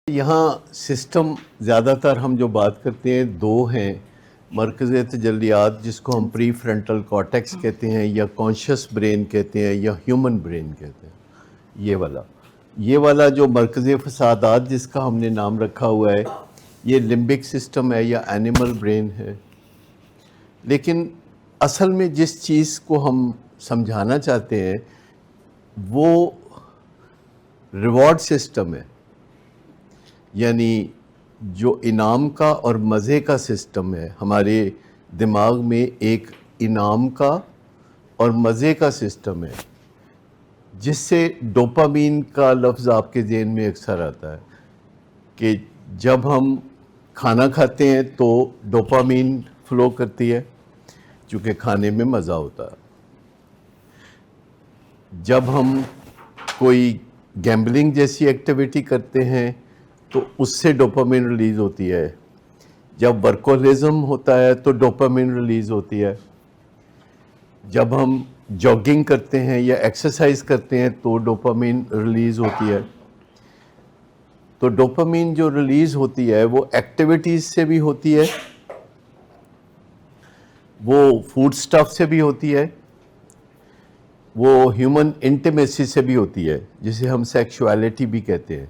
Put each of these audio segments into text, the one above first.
یہاں سسٹم زیادہ تر ہم جو بات کرتے ہیں دو ہیں، مرکز تجلیات جس کو ہم پری فرنٹل کارٹیکس کہتے ہیں یا کانشیس برین کہتے ہیں یا ہیومن برین کہتے ہیں، یہ والا جو مرکز فسادات جس کا ہم نے نام رکھا ہوا ہے یہ لمبک سسٹم ہے یا اینیمل برین ہے. لیکن اصل میں جس چیز کو ہم سمجھانا چاہتے ہیں وہ ریوارڈ سسٹم ہے، یعنی جو انعام کا اور مزے کا سسٹم ہے. ہمارے دماغ میں ایک انعام کا اور مزے کا سسٹم ہے جس سے ڈوپامین کا لفظ آپ کے ذہن میں اکثر آتا ہے کہ جب ہم کھانا کھاتے ہیں تو ڈوپامین فلو کرتی ہے چونکہ کھانے میں مزہ ہوتا ہے. جب ہم کوئی گیمبلنگ جیسی ایکٹیویٹی کرتے ہیں تو اس سے ڈوپامین ریلیز ہوتی ہے. جب ورکوہولزم ہوتا ہے تو ڈوپامین ریلیز ہوتی ہے. جب ہم جاگنگ کرتے ہیں یا ایکسرسائز کرتے ہیں تو ڈوپامین ریلیز ہوتی ہے. تو ڈوپامین جو ریلیز ہوتی ہے وہ ایکٹیویٹیز سے بھی ہوتی ہے، وہ فوڈ سٹف سے بھی ہوتی ہے، وہ ہیومن انٹیمیسی سے بھی ہوتی ہے جسے ہم سیکشولیٹی بھی کہتے ہیں،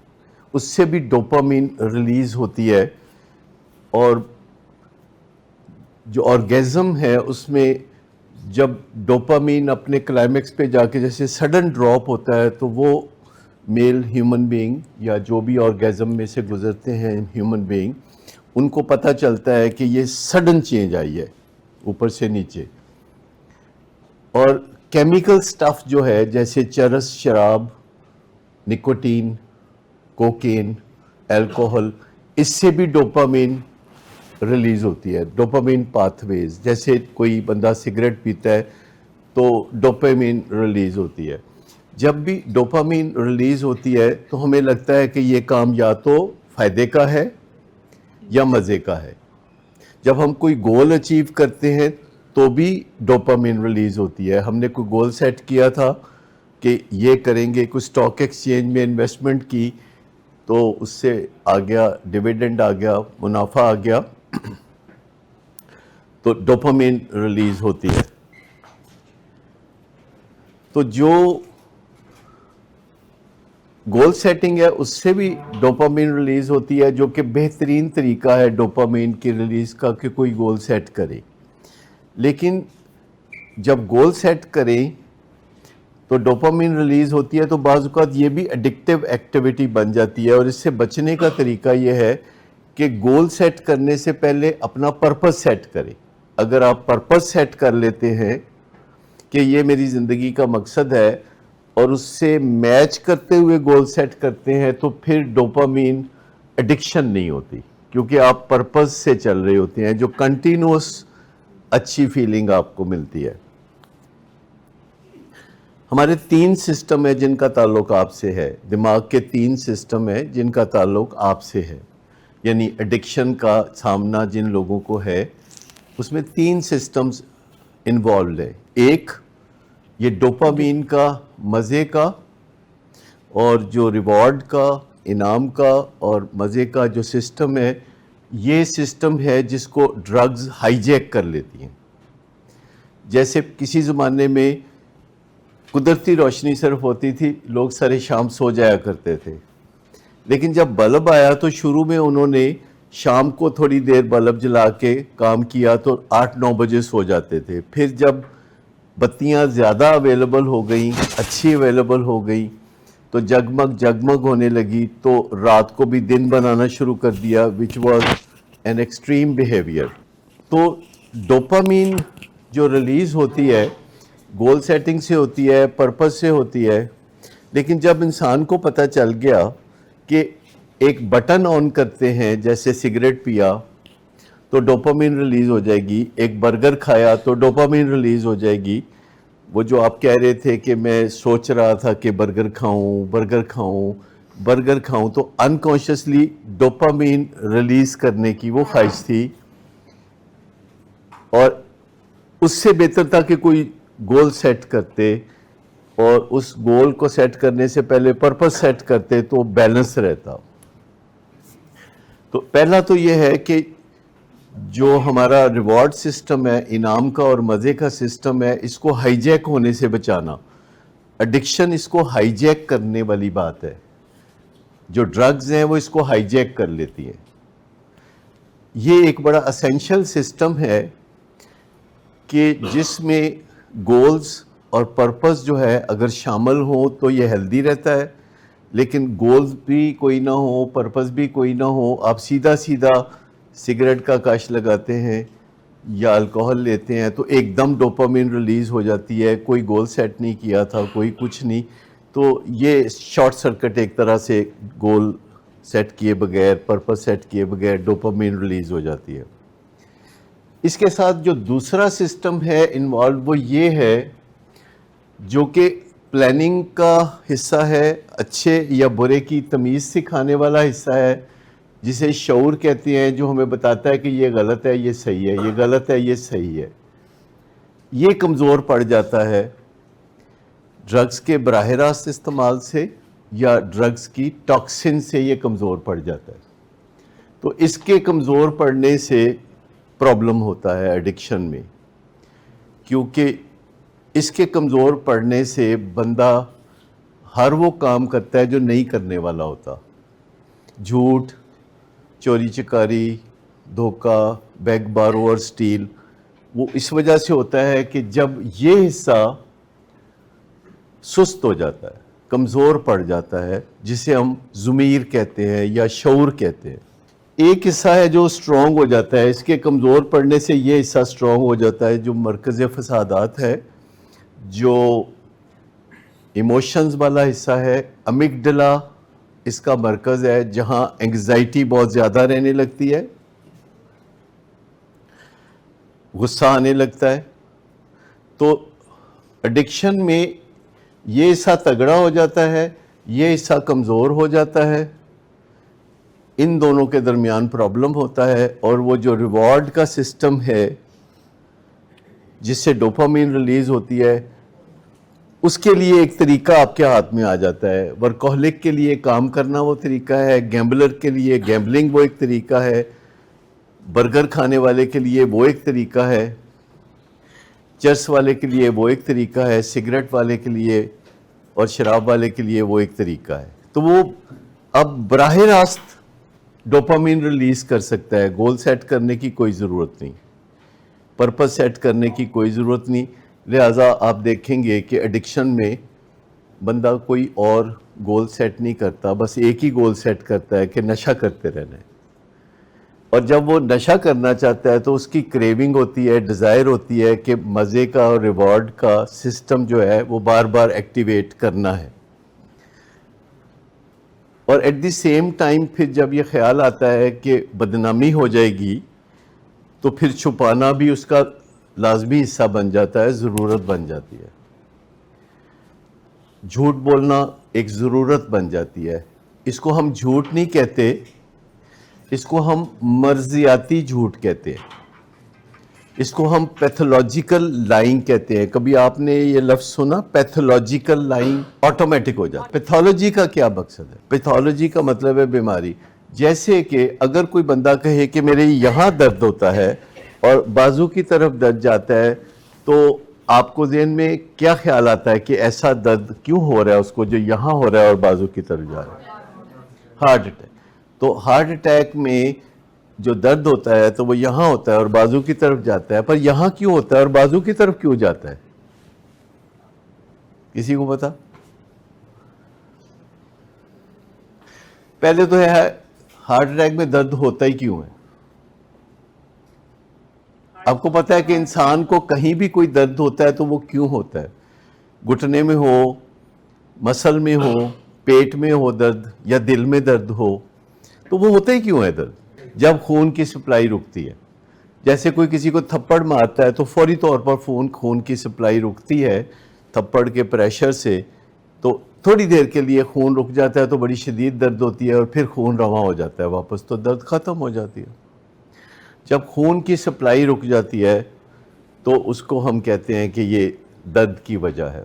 اس سے بھی ڈوپامین ریلیز ہوتی ہے. اور جو آرگیزم ہے اس میں جب ڈوپامین اپنے کلائمیکس پہ جا کے جیسے سڈن ڈراپ ہوتا ہے تو وہ میل ہیومن بینگ یا جو بھی آرگیزم میں سے گزرتے ہیں ہیومن بینگ ان کو پتہ چلتا ہے کہ یہ سڈن چینج آئی ہے اوپر سے نیچے. اور کیمیکل سٹف جو ہے جیسے چرس، شراب، نکوٹین، کوکین، الکوہل، اس سے بھی ڈوپامین ریلیز ہوتی ہے. ڈوپامین پاتھ ویز، جیسے کوئی بندہ سگریٹ پیتا ہے تو ڈوپامین ریلیز ہوتی ہے. جب بھی ڈوپامین ریلیز ہوتی ہے تو ہمیں لگتا ہے کہ یہ کام یا تو فائدے کا ہے یا مزے کا ہے. جب ہم کوئی گول اچیو کرتے ہیں تو بھی ڈوپامین ریلیز ہوتی ہے. ہم نے کوئی گول سیٹ کیا تھا کہ یہ کریں گے، کوئی سٹاک ایکسچینج میں انویسٹمنٹ کی تو اس سے آ گیا ڈیویڈنڈ، آ گیا منافع، آ گیا تو ڈوپامین ریلیز ہوتی ہے. تو جو گول سیٹنگ ہے اس سے بھی ڈوپامین ریلیز ہوتی ہے، جو کہ بہترین طریقہ ہے ڈوپامین کی ریلیز کا کہ کوئی گول سیٹ کرے. لیکن جب گول سیٹ کریں تو ڈوپامین ریلیز ہوتی ہے تو بعض اوقات یہ بھی ایڈکٹیو ایکٹیویٹی بن جاتی ہے. اور اس سے بچنے کا طریقہ یہ ہے کہ گول سیٹ کرنے سے پہلے اپنا پرپس سیٹ کریں. اگر آپ پرپس سیٹ کر لیتے ہیں کہ یہ میری زندگی کا مقصد ہے اور اس سے میچ کرتے ہوئے گول سیٹ کرتے ہیں تو پھر ڈوپامین ایڈکشن نہیں ہوتی، کیونکہ آپ پرپس سے چل رہے ہوتے ہیں جو کنٹینیوس اچھی فیلنگ آپ کو ملتی ہے. ہمارے 3 سسٹم ہیں جن کا تعلق آپ سے ہے. دماغ کے 3 سسٹم ہیں جن کا تعلق آپ سے ہے، یعنی ایڈکشن کا سامنا جن لوگوں کو ہے اس میں 3 سسٹمز انوالوڈ ہے. ایک یہ ڈوپامین کا، مزے کا، اور جو ریوارڈ کا، انعام کا اور مزے کا جو سسٹم ہے، یہ سسٹم ہے جس کو ڈرگز ہائی جیک کر لیتی ہیں. جیسے کسی زمانے میں قدرتی روشنی صرف ہوتی تھی، لوگ سارے شام سو جایا کرتے تھے. لیکن جب بلب آیا تو شروع میں انہوں نے شام کو تھوڑی دیر بلب جلا کے کام کیا تو 8-9 بجے سو جاتے تھے. پھر جب بتیاں زیادہ اویلیبل ہو گئیں، اچھی اویلیبل ہو گئیں تو جگمگ جگمگ ہونے لگی تو رات کو بھی دن بنانا شروع کر دیا، which was an extreme behavior. تو ڈوپامین جو ریلیز ہوتی ہے گول سیٹنگ سے ہوتی ہے، پرپس سے ہوتی ہے. لیکن جب انسان کو پتہ چل گیا کہ ایک بٹن آن کرتے ہیں، جیسے سگریٹ پیا تو ڈوپامین ریلیز ہو جائے گی، ایک برگر کھایا تو ڈوپامین ریلیز ہو جائے گی. وہ جو آپ کہہ رہے تھے کہ میں سوچ رہا تھا کہ برگر کھاؤں برگر کھاؤں برگر کھاؤں، تو انکانشیسلی ڈوپامین ریلیز کرنے کی وہ خواہش تھی. اور اس سے بہتر تھا کہ کوئی گول سیٹ کرتے اور اس گول کو سیٹ کرنے سے پہلے پرپس سیٹ کرتے تو بیلنس رہتا. تو پہلا تو یہ ہے کہ جو ہمارا ریوارڈ سسٹم ہے، انعام کا اور مزے کا سسٹم ہے، اس کو ہائی جیک ہونے سے بچانا. ایڈکشن اس کو ہائی جیک کرنے والی بات ہے. جو ڈرگز ہیں وہ اس کو ہائی جیک کر لیتی ہیں. یہ ایک بڑا اسینشل سسٹم ہے کہ جس میں گولز اور پرپس جو ہے اگر شامل ہوں تو یہ ہیلدی رہتا ہے. لیکن گولز بھی کوئی نہ ہو، پرپس بھی کوئی نہ ہو، آپ سیدھا سگریٹ کا کاش لگاتے ہیں یا الکوہل لیتے ہیں تو ایک دم ڈوپامین ریلیز ہو جاتی ہے. کوئی گول سیٹ نہیں کیا تھا، کوئی کچھ نہیں، تو یہ شارٹ سرکٹ ایک طرح سے گول سیٹ کیے بغیر، پرپس سیٹ کیے بغیر ڈوپامین ریلیز ہو جاتی ہے. اس کے ساتھ جو دوسرا سسٹم ہے انوالو وہ یہ ہے جو کہ پلاننگ کا حصہ ہے، اچھے یا برے کی تمیز سکھانے والا حصہ ہے، جسے شعور کہتے ہیں، جو ہمیں بتاتا ہے کہ یہ غلط ہے، یہ صحیح ہے، یہ غلط ہے، یہ صحیح ہے. یہ کمزور پڑ جاتا ہے ڈرگز کے براہ راست استعمال سے یا ڈرگز کی ٹاکسن سے. یہ کمزور پڑ جاتا ہے. تو اس کے کمزور پڑنے سے پرابلم ہوتا ہے ایڈکشن میں، کیونکہ اس کے کمزور پڑنے سے بندہ ہر وہ کام کرتا ہے جو نہیں کرنے والا ہوتا. جھوٹ، چوری چکاری، دھوکہ، بیگ بارو اور سٹیل، وہ اس وجہ سے ہوتا ہے کہ جب یہ حصہ سست ہو جاتا ہے، کمزور پڑ جاتا ہے، جسے ہم ضمیر کہتے ہیں یا شعور کہتے ہیں. ایک حصہ ہے جو سٹرونگ ہو جاتا ہے، اس کے کمزور پڑنے سے یہ حصہ سٹرونگ ہو جاتا ہے جو مرکز فسادات ہے، جو ایموشنز والا حصہ ہے. امیگڈلا اس کا مرکز ہے جہاں انگزائٹی بہت زیادہ رہنے لگتی ہے، غصہ آنے لگتا ہے. تو ایڈکشن میں یہ حصہ تگڑا ہو جاتا ہے، یہ حصہ کمزور ہو جاتا ہے. ان دونوں کے درمیان پرابلم ہوتا ہے، اور وہ جو ریوارڈ کا سسٹم ہے جس سے ڈوپامین ریلیز ہوتی ہے، اس کے لیے ایک طریقہ آپ کے ہاتھ میں آ جاتا ہے. ورکوہولک کے لیے کام کرنا وہ طریقہ ہے، گیمبلر کے لیے گیمبلنگ وہ ایک طریقہ ہے، برگر کھانے والے کے لیے وہ ایک طریقہ ہے، چرس والے کے لیے وہ ایک طریقہ ہے، سگریٹ والے کے لیے اور شراب والے کے لیے وہ ایک طریقہ ہے. تو وہ اب براہ راست ڈوپامین ریلیز کر سکتا ہے. گول سیٹ کرنے کی کوئی ضرورت نہیں، پرپس سیٹ کرنے کی کوئی ضرورت نہیں. لہٰذا آپ دیکھیں گے کہ ایڈکشن میں بندہ کوئی اور گول سیٹ نہیں کرتا، بس ایک ہی گول سیٹ کرتا ہے کہ نشہ کرتے رہنا ہے. اور جب وہ نشہ کرنا چاہتا ہے تو اس کی کریونگ ہوتی ہے، ڈیزائر ہوتی ہے کہ مزے کا اور ریوارڈ کا سسٹم جو ہے وہ بار بار ایکٹیویٹ کرنا ہے. اور ایٹ دی سیم ٹائم پھر جب یہ خیال آتا ہے کہ بدنامی ہو جائے گی تو پھر چھپانا بھی اس کا لازمی حصہ بن جاتا ہے، ضرورت بن جاتی ہے. جھوٹ بولنا ایک ضرورت بن جاتی ہے. اس کو ہم جھوٹ نہیں کہتے، اس کو ہم مرضیاتی جھوٹ کہتے ہیں، اس کو ہم پیتھولوجیکل لائنگ کہتے ہیں. کبھی آپ نے یہ لفظ سنا؟ پیتھولوجیکل لائنگ آٹومیٹک ہو جاتا ہے. پیتھولوجی کا کیا مقصد ہے؟ پیتھولوجی کا مطلب ہے بیماری. جیسے کہ اگر کوئی بندہ کہے کہ میرے یہاں درد ہوتا ہے اور بازو کی طرف درد جاتا ہے، تو آپ کو ذہن میں کیا خیال آتا ہے کہ ایسا درد کیوں ہو رہا ہے اس کو جو یہاں ہو رہا ہے اور بازو کی طرف جا رہا ہے؟ Heart attack. تو ہارٹ اٹیک میں جو درد ہوتا ہے تو وہ یہاں ہوتا ہے اور بازو کی طرف جاتا ہے. پر یہاں کیوں ہوتا ہے اور بازو کی طرف کیوں جاتا ہے؟ کسی کو پتا؟ پہلے تو ہے ہارٹ اٹیک میں درد ہوتا ہی کیوں ہے؟ آپ کو پتا ہے کہ انسان کو کہیں بھی کوئی درد ہوتا ہے تو وہ کیوں ہوتا ہے؟ گھٹنے میں ہو، مسل میں ہو، پیٹ میں ہو درد، یا دل میں درد ہو، تو وہ ہوتا ہی کیوں ہے درد؟ جب خون کی سپلائی رکتی ہے. جیسے کوئی کسی کو تھپڑ مارتا ہے تو فوری طور پر خون کی سپلائی رکتی ہے تھپڑ کے پریشر سے، تو تھوڑی دیر کے لیے خون رک جاتا ہے تو بڑی شدید درد ہوتی ہے اور پھر خون رواں ہو جاتا ہے واپس تو درد ختم ہو جاتی ہے. جب خون کی سپلائی رک جاتی ہے تو اس کو ہم کہتے ہیں کہ یہ درد کی وجہ ہے.